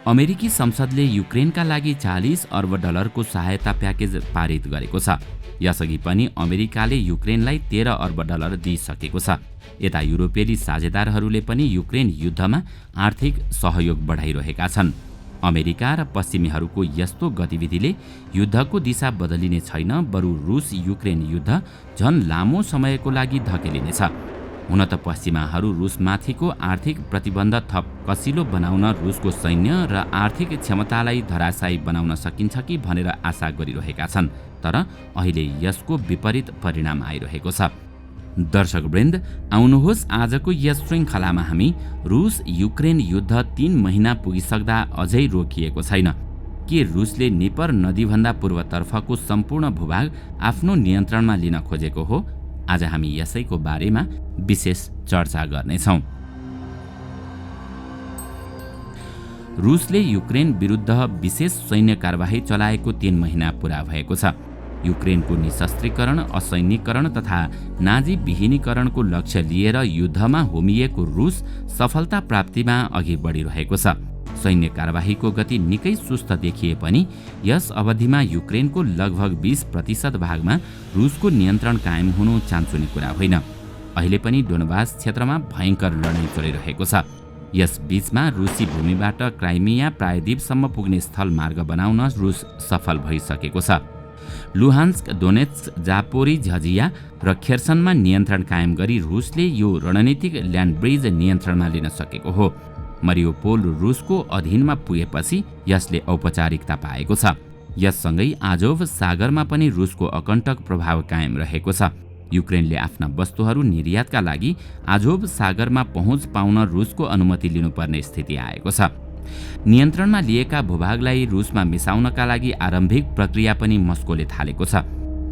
अमेरिकी संसदले युक्रेनका लागि 40 अर्ब डलरको सहायता प्याकेज पारित गरेको छ। यसअघि पनि अमेरिकाले युक्रेनलाई 13 अर्ब डलर दिइसकेको छ। यता युरोपेली साझेदारहरूले पनि युक्रेन युद्धमा आर्थिक सहयोग बढाइरहेका छन्। अमेरिका र पश्चिमीहरूको यस्तो गतिविधिले युद्धको दिशा बदलिने छैन, बरु रुस युक्रेन युद्ध झन लामो समयको लागि धकेलिनेछ। हुन त पश्चिमाहरू रुसमाथिको आर्थिक प्रतिबन्ध थप कसिलो बनाउन रुसको सैन्य र आर्थिक क्षमतालाई धराशायी बनाउन सकिन्छ कि भनेर आशा गरिरहेका छन्, तर अहिले यसको विपरीत परिणाम आइरहेको छ। दर्शकवृन्द, आउनुहोस् आजको यस श्रृङ्खलामा हामी रुस युक्रेन युद्ध 3 महिना पुगिसक्दा अझै रोकिएको छैन। के रुसले निपर नदीभन्दा पूर्वतर्फको सम्पूर्ण भूभाग आफ्नो नियन्त्रणमा लिन खोजेको हो? आज हामी यसैको बारेमा विशेष चर्चा गर्नेछौँ। रुसले युक्रेन विरुद्ध विशेष सैन्य कारबाही चलाएको 3 महिना पूरा भएको छ। युक्रेनको निशस्त्रीकरण, असैनिकरण तथा नाजी विहीनीकरणको लक्ष्य लिएर युद्धमा होमिएको रुस सफलता प्राप्तिमा अघि बढिरहेको छ। सैन्य कारबाहीको गति निकै सुस्त देखिए पनि यस अवधिमा युक्रेनको लगभग 20% भागमा रुसको नियन्त्रण कायम हुनु चान्चुने कुरा होइन। अहिले पनि डोनबास क्षेत्रमा भयङ्कर लडाईँ चलिरहेको छ। यस बीचमा रुसी भूमिबाट क्राइमिया प्रायद्वीपसम्म पुग्ने स्थल मार्ग बनाउन रुस सफल भइसकेको छ। लुहान्स्क, दोनेत्स्क, जापोरिझिया र खेर्सनमा नियन्त्रण कायम गरी रुसले यो रणनीतिक ल्यान्ड ब्रिज नियन्त्रणमा लिन सकेको हो। मरियोपोल रुसको अधीनमा पुगेपछि यसले औपचारिकता पाएको छ। यससँगै आजोभ सागरमा पनि रुसको अकण्टक प्रभाव कायम रहेको छ। युक्रेनले आफ्ना वस्तुहरू निर्यातका लागि आजोभ सागरमा पहुँच पाउन रुसको अनुमति लिनुपर्ने स्थिति आएको छ। नियन्त्रणमा लिएका भूभागलाई रुसमा मिसाउनका लागि आरम्भिक प्रक्रिया पनि मस्कोले थालेको छ।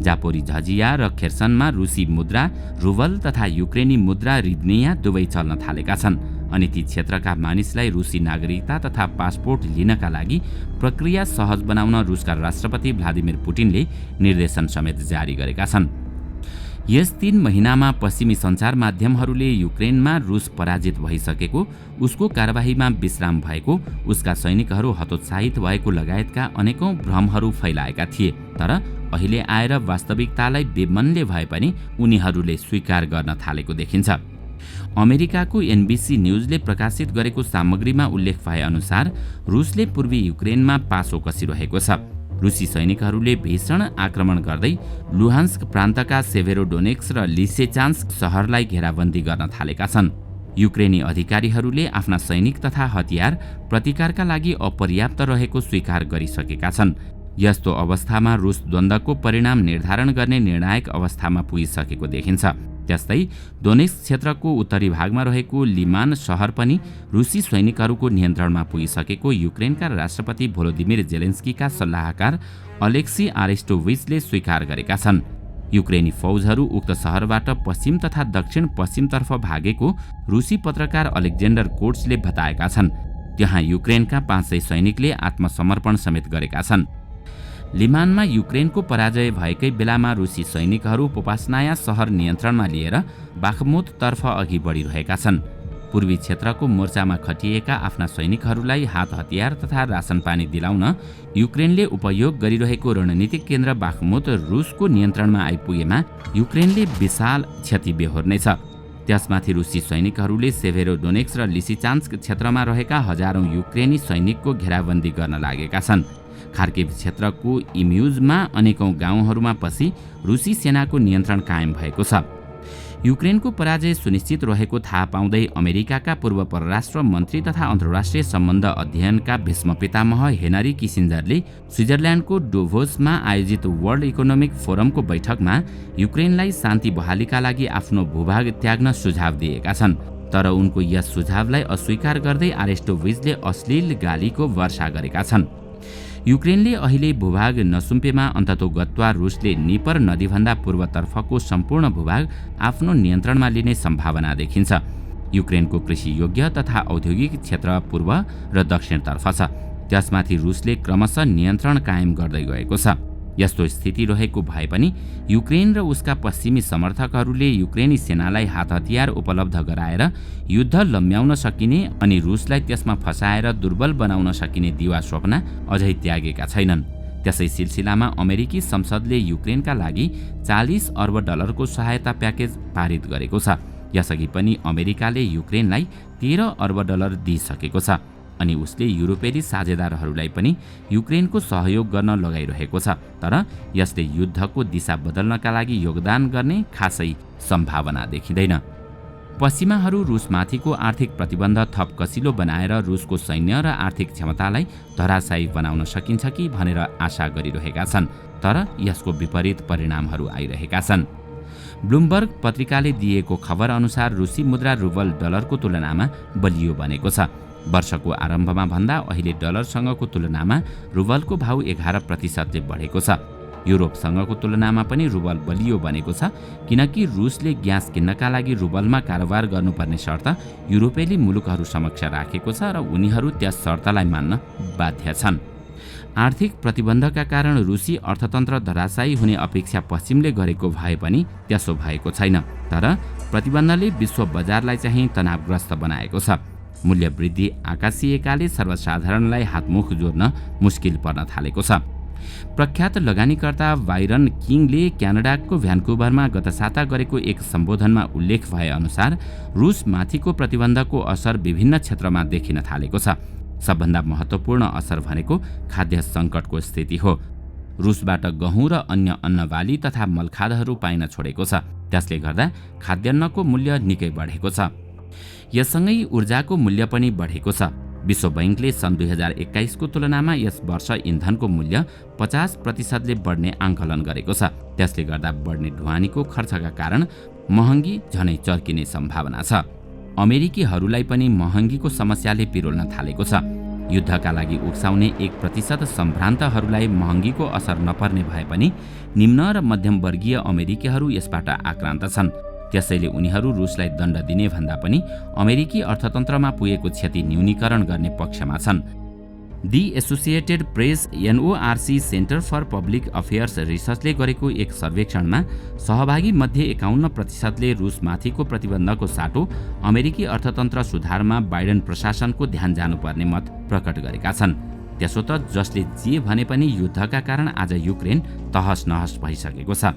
जापोरिझिया र खेर्सनमा रुसी मुद्रा रुबल तथा युक्रेनी मुद्रा रिब्निया दुवै चल्न थालेका छन् अनि ती क्षेत्रका मानिसलाई रुसी नागरिकता तथा पासपोर्ट लिनका लागि प्रक्रिया सहज बनाउन रुसका राष्ट्रपति भ्लादिमिर पुटिनले निर्देशन समेत जारी गरेका छन्। यस 3 महिनामा पश्चिमी सञ्चार माध्यमहरूले युक्रेनमा रुस पराजित भइसकेको, उसको कारबाहीमा विश्राम भएको, उसका सैनिकहरू हतोत्साहित भएको लगायतका अनेकौं भ्रमहरू फैलाएका थिए। तर अहिले आएर वास्तविकतालाई बेमनले भए पनि उनीहरूले स्वीकार गर्न थालेको देखिन्छ। अमेरिकाको एनबीसी न्यूजले प्रकाशित गरेको सामग्रीमा उल्लेख भए अनुसार रुसले पूर्वी युक्रेनमा पासो कसिरहेको छ। रुसी सैनिकहरूले भीषण आक्रमण गर्दै लुहान्स्क प्रान्तका सेभेरोडोनेक्स र लिसेचान्स्क शहरलाई घेराबन्दी गर्न थालेका छन्। युक्रेनी अधिकारीहरूले आफ्ना सैनिक तथा हतियार प्रतिकारका लागि अपर्याप्त रहेको स्वीकार गरिसकेका छन्। यस्तो अवस्थामा रुस द्वन्द्वको परिणाम निर्धारण गर्ने निर्णायक अवस्थामा पुगिसकेको देखिन्छ। त्यस्तै दोनेत्स्क क्षेत्रको उत्तरी भागमा रहेको लिमान शहर पनि रुसी सैनिकहरूको नियन्त्रणमा पुगिसकेको युक्रेनका राष्ट्रपति भोलोदिमिर जेलेन्स्कीका सल्लाहकार अलेक्सी आरेस्टोभिचले स्वीकार गरेका छन्। युक्रेनी फौजहरू उक्त शहरबाट पश्चिम तथा दक्षिण पश्चिमतर्फ भागेको रुसी पत्रकार अलेक्जेन्डर कोट्सले बताएका छन्। त्यहाँ युक्रेनका 500 सैनिकले आत्मसमर्पण समेत गरेका छन्। लिमानमा युक्रेनको पराजय भएकै बेलामा रुसी सैनिकहरू पोपास्नाया शहर नियन्त्रणमा लिएर बाखमुततर्फ अघि बढिरहेका छन्। पूर्वी क्षेत्रको मोर्चामा खटिएका आफ्ना सैनिकहरूलाई हात हतियार तथा रासन पानी दिलाउन युक्रेनले उपयोग गरिरहेको रणनीतिक केन्द्र बाखमुत रुसको नियन्त्रणमा आइपुगेमा युक्रेनले विशाल क्षति बेहोर्नेछ। त्यसमाथि रुसी सैनिकहरूले सेभेरोडोनेक्स र लिसिचान्स्क क्षेत्रमा रहेका हजारौं युक्रेनी सैनिकको घेराबन्दी गर्न लागेका छन्। खार्किभ क्षेत्रको इम्युजमा अनेकौं गाउँहरूमा पछि रुसी सेनाको नियन्त्रण कायम भएको छ। युक्रेनको पराजय सुनिश्चित रहेको थाहा पाउँदै अमेरिकाका पूर्व परराष्ट्र मन्त्री तथा अन्तर्राष्ट्रिय सम्बन्ध अध्ययनका भीष्म पितामह हेनरी किसिन्जरले स्विजरल्यान्डको डोभोसमा आयोजित वर्ल्ड इकोनोमिक फोरमको बैठकमा युक्रेनलाई शान्ति बहालीका लागि आफ्नो भूभाग त्याग्न सुझाव दिएका छन्। तर उनको यस सुझावलाई अस्वीकार गर्दै आरेस्टोभिचले अश्लील गालीको वर्षा गरेका छन्। युक्रेनले अहिले भूभाग नसुम्पेमा अन्ततोगत्वा रुसले निपर नदीभन्दा पूर्वतर्फको सम्पूर्ण भूभाग आफ्नो नियन्त्रणमा लिने सम्भावना देखिन्छ। युक्रेनको कृषि योग्य तथा औद्योगिक क्षेत्र पूर्व र दक्षिणतर्फ छ। त्यसमाथि रुसले क्रमशः नियन्त्रण कायम गर्दै गएको छ। यस्तो स्थिति रहेको भए पनि युक्रेन र उसका पश्चिमी समर्थकहरूले युक्रेनी सेनालाई हात हतियार उपलब्ध गराएर युद्ध लम्ब्याउन सकिने अनि रुसलाई त्यसमा फसाएर दुर्बल बनाउन सकिने दिवा स्वप्न अझै त्यागेका छैनन्। त्यसै सिलसिलामा अमेरिकी संसदले युक्रेनका लागि 40 अर्ब डलरको सहायता प्याकेज पारित गरेको छ। यसअघि पनि अमेरिकाले युक्रेनलाई 13 अर्ब डलर दिइसकेको छ अनि उसले युरोपेली साझेदारहरूलाई पनि युक्रेनको सहयोग गर्न लगाइरहेको छ। तर यसले युद्धको दिशा बदल्नका लागि योगदान गर्ने खासै सम्भावना देखिँदैन। पश्चिमाहरू रुसमाथिको आर्थिक प्रतिबन्ध थप कसिलो बनाएर रुसको सैन्य र आर्थिक क्षमतालाई धराशायी बनाउन सकिन्छ कि भनेर आशा गरिरहेका छन्, तर यसको विपरीत परिणामहरू आइरहेका छन्। ब्लुमबर्ग पत्रिकाले दिएको खबर अनुसार रुसी मुद्रा रुबल डलरको तुलनामा बलियो बनेको छ। वर्षको आरम्भमा भन्दा अहिले डलरसँगको तुलनामा रुबलको भाउ 11% बढेको छ। युरोपसँगको तुलनामा पनि रुबल बलियो बनेको छ, किनकि रुसले ग्यास किन्नका लागि रुबलमा कारोबार गर्नुपर्ने शर्त युरोपेली मुलुकहरू समक्ष राखेको छ र उनीहरू त्यस शर्तलाई मान्न बाध्य छन्। आर्थिक प्रतिबन्धका कारण रुसी अर्थतन्त्र धराशायी हुने अपेक्षा पश्चिमले गरेको भए पनि त्यसो भएको छैन, तर प्रतिबन्धले विश्व बजारलाई चाहिँ तनावग्रस्त बनाएको छ। मूल्य वृद्धि आकाशिएकाले सर्वसाधारणलाई हातमुख जोड्न मुस्किल पर्न थालेको छ। प्रख्यात लगानीकर्ता बाइरन किङले क्यानाडाको भ्यान्कुभरमा गत साता गरेको एक सम्बोधनमा उल्लेख भए अनुसार रुसमाथिको प्रतिबन्धको असर विभिन्न क्षेत्रमा देखिन थालेको छ। सबभन्दा महत्त्वपूर्ण असर भनेको खाद्य सङ्कटको स्थिति हो। रुसबाट गहुँ र अन्य अन्नबाली तथा मलखादहरू पाइन छोडेको छ। त्यसले गर्दा खाद्यान्नको मूल्य निकै बढेको छ। यससँगै ऊर्जाको मूल्य पनि बढेको छ। विश्व बैंकले सन् 2021 को तुलनामा यस वर्ष इन्धनको मूल्य 50% बढ्ने आंकलन गरेको छ। त्यसले गर्दा बढ्ने ढुवानीको खर्चका कारण महँगी झनै चर्किने सम्भावना छ। अमेरिकीहरूलाई पनि महँगीको समस्याले पिरोल्न थालेको छ। युद्धका लागि उक्साउने 1% सम्भ्रान्तहरूलाई महँगीको असर नपर्ने भए पनि निम्न र मध्यम वर्गीय अमेरिकीहरू यसबाट आक्रान्त छन्। त्यसैले उनीहरू रुसलाई दण्ड दिने भन्दा पनि अमेरिकी अर्थतन्त्रमा पुगेको क्षति न्यूनीकरण गर्ने पक्षमा छन्। The Associated Press NORC Center for Public Affairs रिसर्चले गरेको एक सर्वेक्षणमा सहभागी मध्ये 51%ले रुसमाथिको प्रतिबन्धको साटो अमेरिकी अर्थतन्त्र सुधारमा बाइडेन प्रशासनको ध्यान जानुपर्ने मत प्रकट गरेका छन्। त्यसो त जसले जे भने पनि युद्धका कारण आज युक्रेन तहस नहस भइसकेको छ।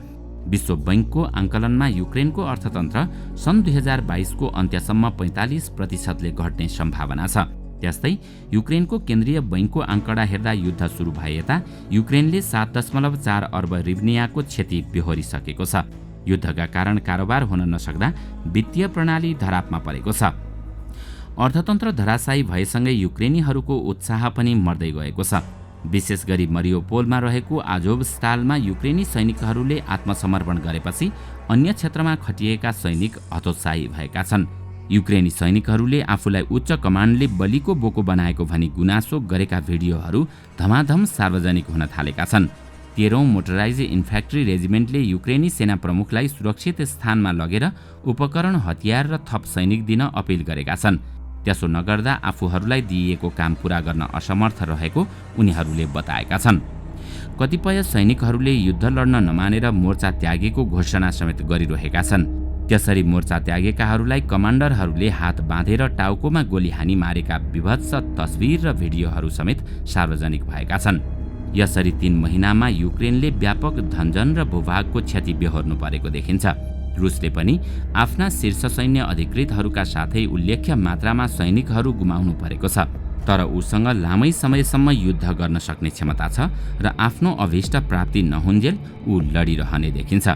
विश्व बैंकको आंकलनमा युक्रेनको अर्थतन्त्र सन् 2022 को अन्त्यसम्म 45%ले घट्ने सम्भावना छ। त्यस्तै युक्रेनको केन्द्रीय बैंकको आंकडा हेर्दा युद्ध सुरु भए यता युक्रेनले 7.4 अर्ब रिभनियाको क्षति बेहोरिसकेको छ। युद्धका कारण कारोबार हुन नसक्दा वित्तीय प्रणाली धरापमा परेको छ। अर्थतन्त्र धराशायी भएसँगै युक्रेनीहरूको उत्साह पनि मर्दै गएको छ। विशेष गरी मरियोपोलमा रहेको आजोभस्तालमा युक्रेनी सैनिकहरूले आत्मसमर्पण गरेपछि अन्य क्षेत्रमा खटिएका सैनिक हतोत्साही भएका छन्। युक्रेनी सैनिकहरूले आफूलाई उच्च कमान्डले बलिको बोको बनाएको भनी गुनासो गरेका भिडियोहरू धमाधम सार्वजनिक हुन थालेका छन्। 13औं मोटराइज इन्फ्यान्ट्री रेजिमेन्टले युक्रेनी सेना प्रमुखलाई सुरक्षित स्थानमा लगेर उपकरण, हतियार र थप सैनिक दिन अपिल गरेका छन्। त्यसो नगर्दा आफूहरूलाई दिइएको काम पूरा गर्न असमर्थ रहेको उनीहरूले बताएका छन्। कतिपय सैनिकहरूले युद्ध लड्न नमानेर मोर्चा त्यागेको घोषणा समेत गरिरहेका छन्। त्यसरी मोर्चा त्यागेकाहरूलाई कमान्डरहरूले हात बाँधेर टाउकोमा गोली हानी मारेका विभत्स तस्बिर र भिडियोहरू समेत सार्वजनिक भएका छन्। यसरी 3 महिनामा युक्रेनले व्यापक धनजन र भूभागको क्षति बेहोर्नु परेको देखिन्छ। रुसले पनि आफ्ना शीर्ष सैन्य अधिकृतहरूका साथै उल्लेख्य मात्रामा सैनिकहरू गुमाउनु परेको छ। तर उसँग लामै समयसम्म युद्ध गर्न सक्ने क्षमता छ र आफ्नो अभिष्ट प्राप्ति नहुन्जेल ऊ लडिरहने देखिन्छ।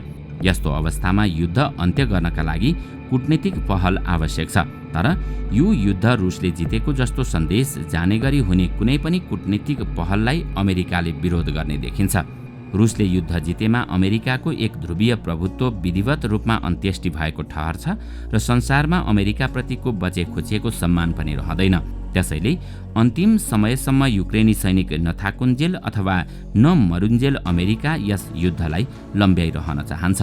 यस्तो अवस्थामा युद्ध अन्त्य गर्नका लागि कूटनीतिक पहल आवश्यक छ। तर यो युद्ध रुसले जितेको जस्तो सन्देश जाने गरी हुने कुनै पनि कूटनीतिक पहललाई अमेरिकाले विरोध गर्ने देखिन्छ। रुसले युद्ध जितेमा अमेरिकाको एक ध्रुवीय प्रभुत्व विधिवत रूपमा अन्त्येष्टि भएको ठहर छ र संसारमा अमेरिकाप्रतिको बचे खुचिएको सम्मान पनि रहँदैन। त्यसैले अन्तिम समयसम्म युक्रेनी सैनिक नथाकुन्जेल अथवा नमरुन्जेल अमेरिका यस युद्धलाई लम्ब्याइरहन चाहन्छ।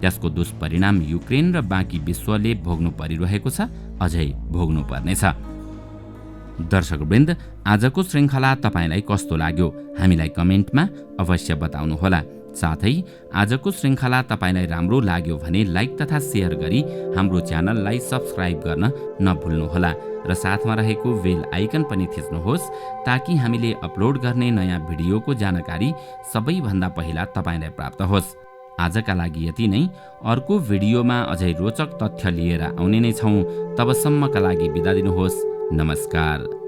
त्यसको दुष्परिणाम युक्रेन र बाँकी विश्वले भोग्नु परिरहेको छ, अझै भोग्नु पर्नेछ। दर्शकवृन्द, आजको श्रृङ्खला तपाईलाई कस्तो लाग्यो हामीलाई कमेन्टमा अवश्य बताउनुहोला। साथै आजको श्रृङ्खला तपाईलाई राम्रो लाग्यो भने लाइक तथा सेयर गरी हाम्रो च्यानललाई सब्स्क्राइब गर्न नभुल्नुहोला र साथमा रहेको बेल आइकन पनि थिच्नुहोस् ताकि हामीले अपलोड गर्ने नयाँ भिडियोको जानकारी सबैभन्दा पहिला तपाईलाई प्राप्त होस्। आजका लागि यति नै। अर्को भिडियोमा अझै रोचक तथ्य लिएर आउने नै छौँ। तबसम्मका लागि बिदा दिनुहोस्। नमस्कार।